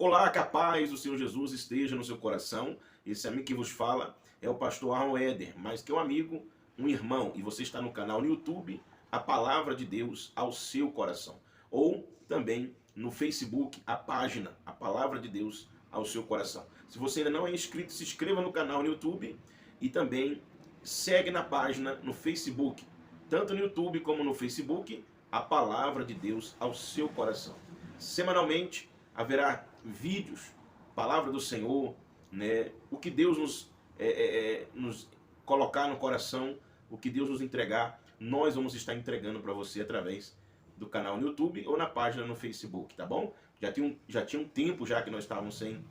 Olá, que a paz do Senhor Jesus esteja no seu coração. Esse amigo que vos fala é o pastor Aaron Eder, mais que um amigo, um irmão. E você está no canal no YouTube, A Palavra de Deus ao seu coração. Ou também no Facebook, a página A Palavra de Deus ao seu coração. Se você ainda não é inscrito, se inscreva no canal no YouTube e também segue na página no Facebook, tanto no YouTube como no Facebook, A Palavra de Deus ao seu coração. Semanalmente haverá vídeos, palavra do Senhor, né? O que Deus nos colocar no coração, o que Deus nos entregar, nós vamos estar entregando para você através do canal no YouTube ou na página no Facebook, tá bom? Já tinha um tempo já que nós estávamos sem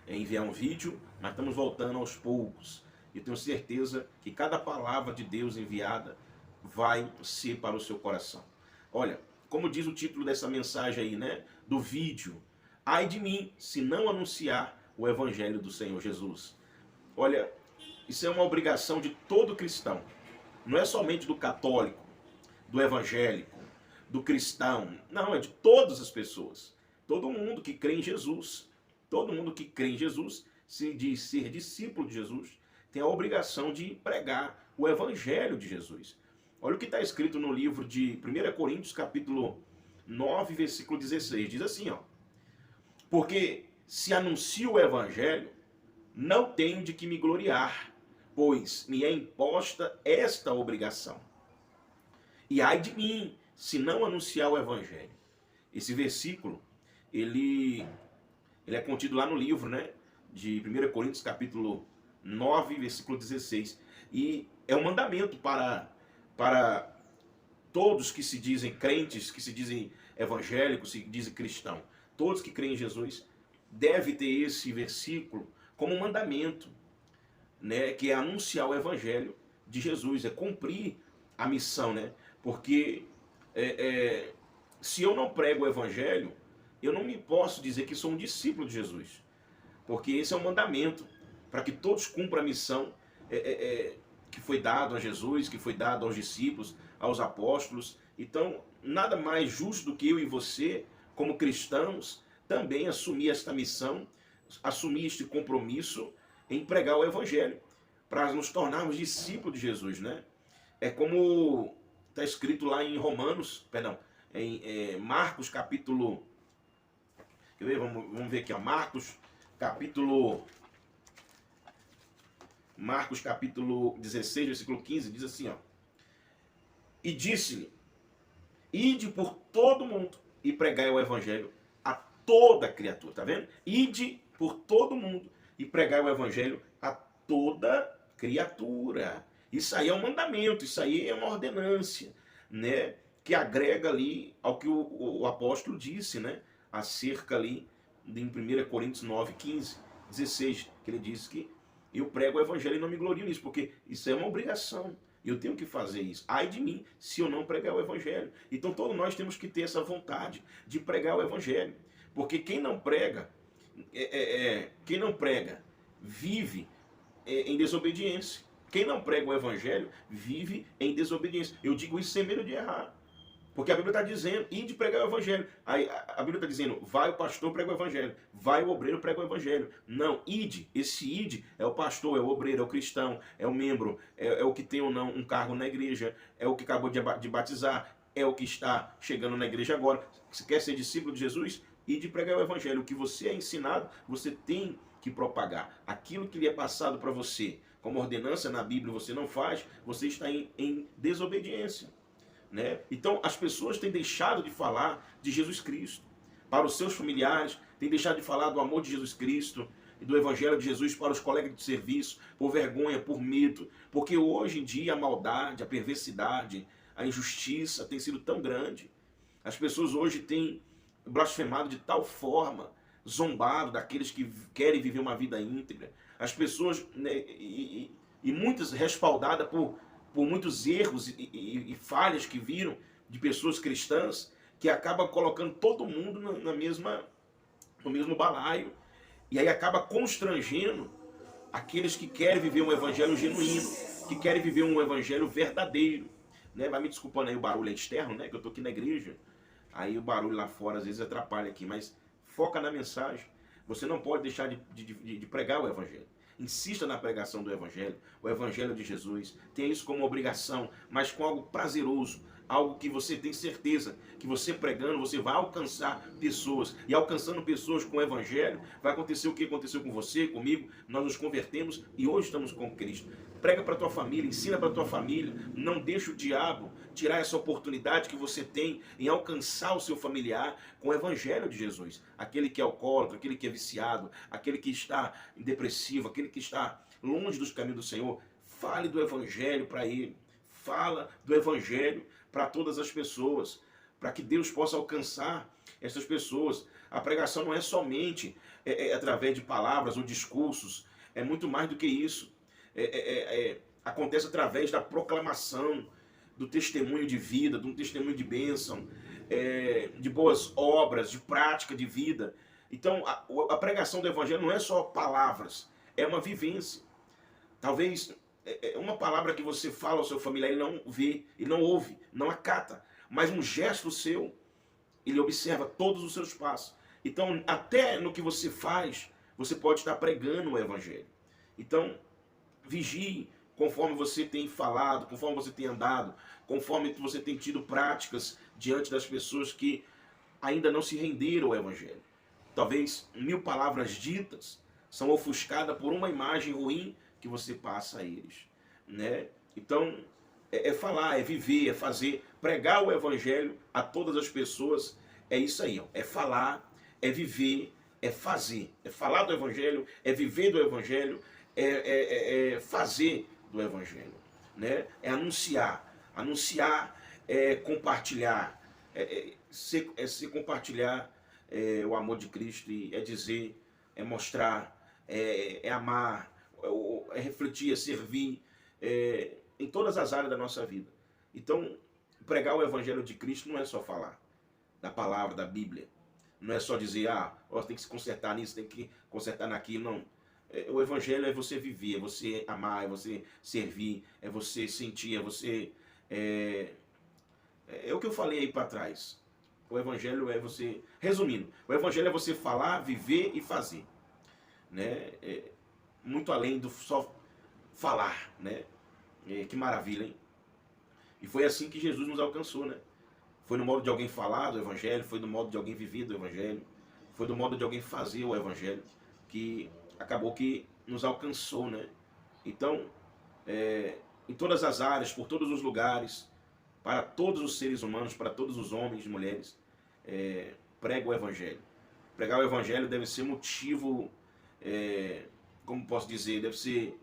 enviar um vídeo, mas estamos voltando aos poucos. E tenho certeza que cada palavra de Deus enviada vai ser para o seu coração. Olha, como diz o título dessa mensagem aí, né? Do vídeo. Ai de mim, se não anunciar o Evangelho do Senhor Jesus. Olha, isso é uma obrigação de todo cristão. Não é somente do católico, do evangélico, do cristão. Não, é de todas as pessoas. Todo mundo que crê em Jesus. Todo mundo que crê em Jesus, se diz ser discípulo de Jesus, tem a obrigação de pregar o Evangelho de Jesus. Olha o que está escrito no livro de 1 Coríntios, capítulo 9, versículo 16. Diz assim, ó. Porque se anuncio o Evangelho, não tenho de que me gloriar, pois me é imposta esta obrigação. E ai de mim, se não anunciar o Evangelho. Esse versículo, ele é contido lá no livro, né, de 1 Coríntios, capítulo 9, versículo 16. E é um mandamento para todos que se dizem crentes, que se dizem evangélicos, se dizem cristãos. Todos que creem em Jesus devem ter esse versículo como um mandamento, né, que é anunciar o Evangelho de Jesus, é cumprir a missão, né? Porque se eu não prego o Evangelho, eu não me posso dizer que sou um discípulo de Jesus, porque esse é um mandamento para que todos cumpram a missão que foi dado a Jesus, que foi dado aos discípulos, aos apóstolos. Então, nada mais justo do que eu e você, como cristãos, também assumir esta missão, assumir este compromisso em pregar o Evangelho, para nos tornarmos discípulos de Jesus, né? É como está escrito lá em em Marcos capítulo... Quer ver? Vamos ver aqui, ó. Marcos capítulo 16, versículo 15, diz assim, ó. E disse-lhe, ide por todo mundo e pregai o Evangelho a toda criatura, tá vendo? Ide por todo mundo e pregai o Evangelho a toda criatura. Isso aí é um mandamento, isso aí é uma ordenância, né? Que agrega ali ao que o apóstolo disse, né? Acerca ali de 1 Coríntios 9, 15, 16, que ele diz que eu prego o Evangelho e não me glorio nisso, porque isso é uma obrigação. Eu tenho que fazer isso. Ai de mim, se eu não pregar o Evangelho. Então todos nós temos que ter essa vontade de pregar o Evangelho. Porque quem não prega, vive em desobediência. Quem não prega o Evangelho vive em desobediência. Eu digo isso sem medo de errar. Porque a Bíblia está dizendo, ide pregar o Evangelho. Aí a Bíblia está dizendo, vai o pastor pregar o Evangelho, vai o obreiro pregar o Evangelho. Não, ide, esse ide é o pastor, é o obreiro, é o cristão, é o membro, é o que tem ou não um cargo na igreja, é o que acabou de batizar, é o que está chegando na igreja agora. Se quer ser discípulo de Jesus, ide pregar o Evangelho. O que você é ensinado, você tem que propagar. Aquilo que lhe é passado para você, como ordenança na Bíblia, você não faz, você está em desobediência. Né? Então as pessoas têm deixado de falar de Jesus Cristo para os seus familiares, têm deixado de falar do amor de Jesus Cristo e do Evangelho de Jesus para os colegas de serviço, por vergonha, por medo, porque hoje em dia a maldade, a perversidade, a injustiça tem sido tão grande. As pessoas hoje têm blasfemado de tal forma, zombado daqueles que querem viver uma vida íntegra. As pessoas, né, e muitas respaldadas por muitos erros e falhas que viram de pessoas cristãs, que acabam colocando todo mundo no mesmo balaio, e aí acaba constrangendo aqueles que querem viver um evangelho genuíno, que querem viver um evangelho verdadeiro, né? Vai me desculpando aí o barulho externo, né? Que eu tô aqui na igreja, aí o barulho lá fora às vezes atrapalha aqui, mas foca na mensagem. Você não pode deixar de pregar o Evangelho. Insista na pregação do Evangelho, o Evangelho de Jesus. Tenha isso como obrigação, mas com algo prazeroso, algo que você tem certeza que você pregando, você vai alcançar pessoas. E alcançando pessoas com o Evangelho, vai acontecer o que aconteceu com você, comigo. Nós nos convertemos e hoje estamos com Cristo. Prega para tua família, ensina para tua família. Não deixa o diabo tirar essa oportunidade que você tem em alcançar o seu familiar com o Evangelho de Jesus. Aquele que é alcoólatra, aquele que é viciado, aquele que está depressivo, aquele que está longe dos caminhos do Senhor. Fale do Evangelho para ele. Fala do Evangelho para todas as pessoas, para que Deus possa alcançar essas pessoas. A pregação não é somente através de palavras ou discursos, é muito mais do que isso. Acontece através da proclamação, do testemunho de vida, de um testemunho de bênção, de boas obras, de prática de vida. Então, a pregação do Evangelho não é só palavras, é uma vivência. Talvez uma palavra que você fala ao seu familiar, ele não vê, ele não ouve, não acata, mas um gesto seu, ele observa todos os seus passos. Então, até no que você faz, você pode estar pregando o Evangelho. Então, vigie conforme você tem falado, conforme você tem andado, conforme você tem tido práticas diante das pessoas que ainda não se renderam ao Evangelho. Talvez 1000 palavras ditas são ofuscadas por uma imagem ruim que você passa a eles, né? Então, falar, é viver, é fazer, pregar o Evangelho a todas as pessoas, é isso aí, ó. É falar, é viver, é fazer, é falar do Evangelho, é viver do Evangelho, é fazer do Evangelho, né? É anunciar, é compartilhar, se compartilhar o amor de Cristo, e é dizer, é mostrar, é amar, é refletir, é servir, em todas as áreas da nossa vida. Então, pregar o Evangelho de Cristo não é só falar da palavra, da Bíblia. Não é só dizer, tem que se consertar nisso, tem que consertar naquilo, não. O Evangelho é você viver, é você amar, é você servir, é você sentir, é você... É o que eu falei aí para trás. O Evangelho é você... Resumindo, o Evangelho é você falar, viver e fazer, né? Muito além do só falar, né? Que maravilha, hein? E foi assim que Jesus nos alcançou, né? Foi no modo de alguém falar do Evangelho, foi no modo de alguém viver do Evangelho, foi no modo de alguém fazer o Evangelho, que acabou que nos alcançou, né? Então, em todas as áreas, por todos os lugares, para todos os seres humanos, para todos os homens e mulheres, prega o Evangelho. Pregar o Evangelho deve ser motivo, como posso dizer, deve ser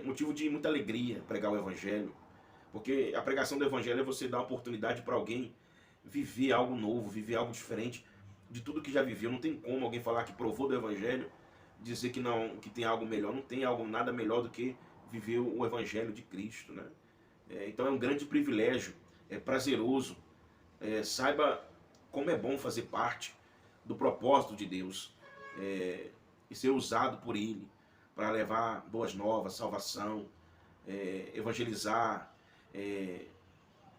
motivo de muita alegria pregar o Evangelho, porque a pregação do Evangelho é você dar a oportunidade para alguém viver algo novo, viver algo diferente de tudo que já viveu. Não tem como alguém falar que provou do Evangelho, dizer que não, que tem algo melhor. Não tem algo nada melhor do que viver o Evangelho de Cristo, né? Então é um grande privilégio, é prazeroso. Saiba como é bom fazer parte do propósito de Deus, e ser usado por Ele para levar boas novas, salvação, evangelizar,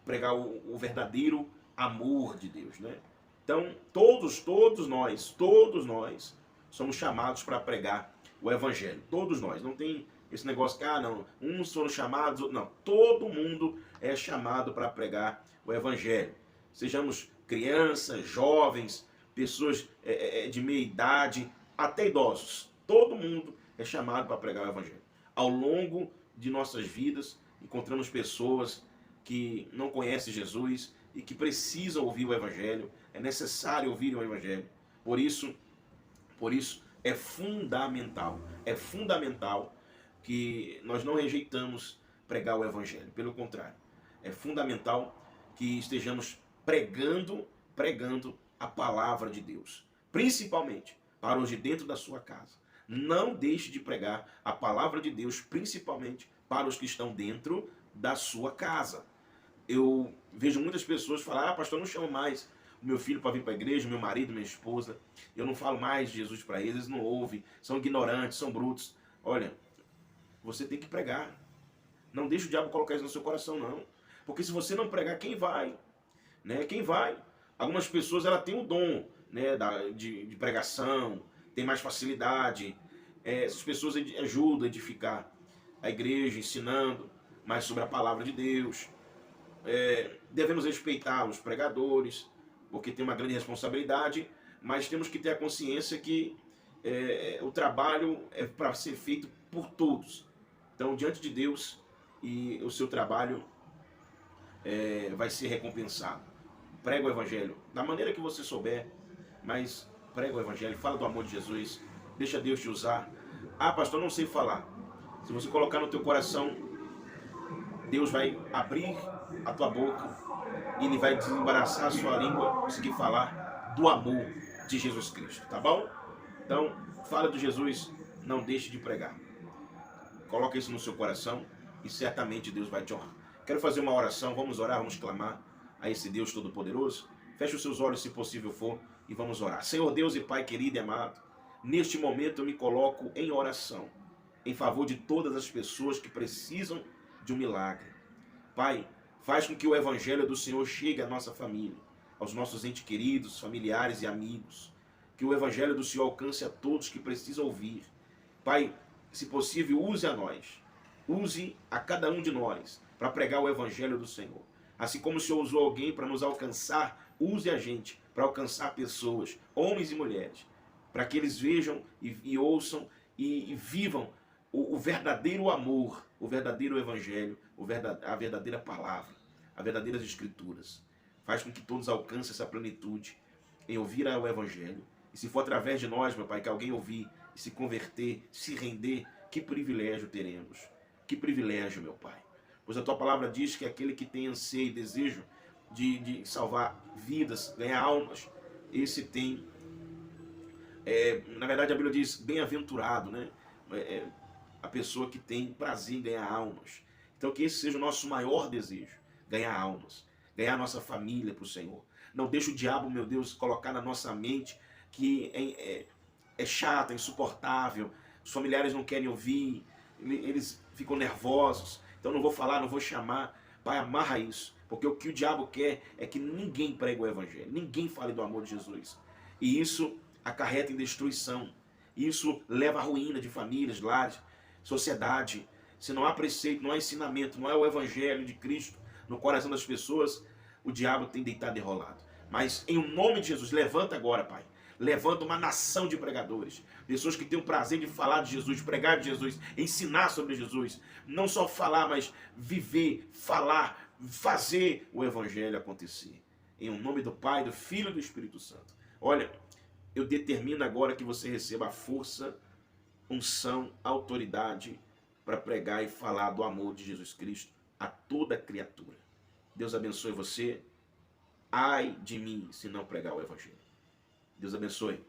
pregar o verdadeiro amor de Deus, né? Então, todos nós somos chamados para pregar o Evangelho. Todos nós. Não tem esse negócio que, não, uns foram chamados, não. Todo mundo é chamado para pregar o Evangelho. Sejamos crianças, jovens, pessoas de meia idade, até idosos. Todo mundo é chamado para pregar o Evangelho. Ao longo de nossas vidas, encontramos pessoas que não conhecem Jesus e que precisam ouvir o Evangelho. É necessário ouvir o Evangelho. Por isso é fundamental que nós não rejeitamos pregar o Evangelho. Pelo contrário, é fundamental que estejamos pregando a palavra de Deus, principalmente para os de dentro da sua casa. Não deixe de pregar a palavra de Deus, principalmente para os que estão dentro da sua casa. Eu vejo muitas pessoas falar, pastor, eu não chamo mais o meu filho para vir para a igreja, meu marido, minha esposa, eu não falo mais de Jesus para eles não ouvem, são ignorantes, são brutos. Olha, você tem que pregar. Não deixe o diabo colocar isso no seu coração, não. Porque se você não pregar, quem vai? Né? Quem vai? Algumas pessoas ela têm o dom né, de pregação, tem mais facilidade. Essas pessoas ajudam a edificar a igreja, ensinando mais sobre a palavra de Deus. Devemos respeitar os pregadores, porque tem uma grande responsabilidade, mas temos que ter a consciência que o trabalho é para ser feito por todos. Então, diante de Deus, e o seu trabalho vai ser recompensado. Prega o evangelho da maneira que você souber, mas prega o evangelho, fala do amor de Jesus, deixa Deus te usar. Ah, pastor, não sei falar. Se você colocar no teu coração, Deus vai abrir a tua boca e Ele vai desembaraçar a sua língua, conseguir falar do amor de Jesus Cristo, tá bom? Então, fala de Jesus, não deixe de pregar. Coloca isso no seu coração e certamente Deus vai te honrar. Quero fazer uma oração, vamos orar, vamos clamar a esse Deus Todo-Poderoso. Feche os seus olhos, se possível for, e vamos orar. Senhor Deus e Pai querido e amado, neste momento eu me coloco em oração, em favor de todas as pessoas que precisam de um milagre. Pai, faz com que o Evangelho do Senhor chegue à nossa família, aos nossos entes queridos, familiares e amigos. Que o Evangelho do Senhor alcance a todos que precisam ouvir. Pai, se possível, use a nós, use a cada um de nós para pregar o Evangelho do Senhor. Assim como o Senhor usou alguém para nos alcançar, use a gente para alcançar pessoas, homens e mulheres, para que eles vejam e ouçam e vivam o verdadeiro amor, o verdadeiro Evangelho, a verdadeira palavra, as verdadeiras Escrituras. Faz com que todos alcancem essa plenitude em ouvir o Evangelho. E se for através de nós, meu Pai, que alguém ouvir e se converter, se render, que privilégio teremos. Que privilégio, meu Pai. Pois a Tua palavra diz que aquele que tem anseio e desejo de salvar vidas, ganhar almas, esse tem, na verdade a Bíblia diz, bem-aventurado, né? A pessoa que tem prazer em ganhar almas. Então que esse seja o nosso maior desejo, ganhar almas, ganhar a nossa família para o Senhor. Não deixe o diabo, meu Deus, colocar na nossa mente que é chata, insuportável, os familiares não querem ouvir, eles ficam nervosos, então não vou falar, não vou chamar. Pai, amarra isso, porque o que o diabo quer é que ninguém pregue o Evangelho, ninguém fale do amor de Jesus. E isso acarreta em destruição, isso leva à ruína de famílias, lares, sociedade. Se não há preceito, não há ensinamento, não é o Evangelho de Cristo no coração das pessoas, o diabo tem deitado e rolado. Mas em nome de Jesus, levanta agora, Pai. Levanta uma nação de pregadores, pessoas que têm o prazer de falar de Jesus, de pregar de Jesus, ensinar sobre Jesus. Não só falar, mas viver, falar, fazer o Evangelho acontecer. Em nome do Pai, do Filho e do Espírito Santo. Olha, eu determino agora que você receba a força, unção, autoridade para pregar e falar do amor de Jesus Cristo a toda criatura. Deus abençoe você. Ai de mim se não pregar o Evangelho. Deus abençoe.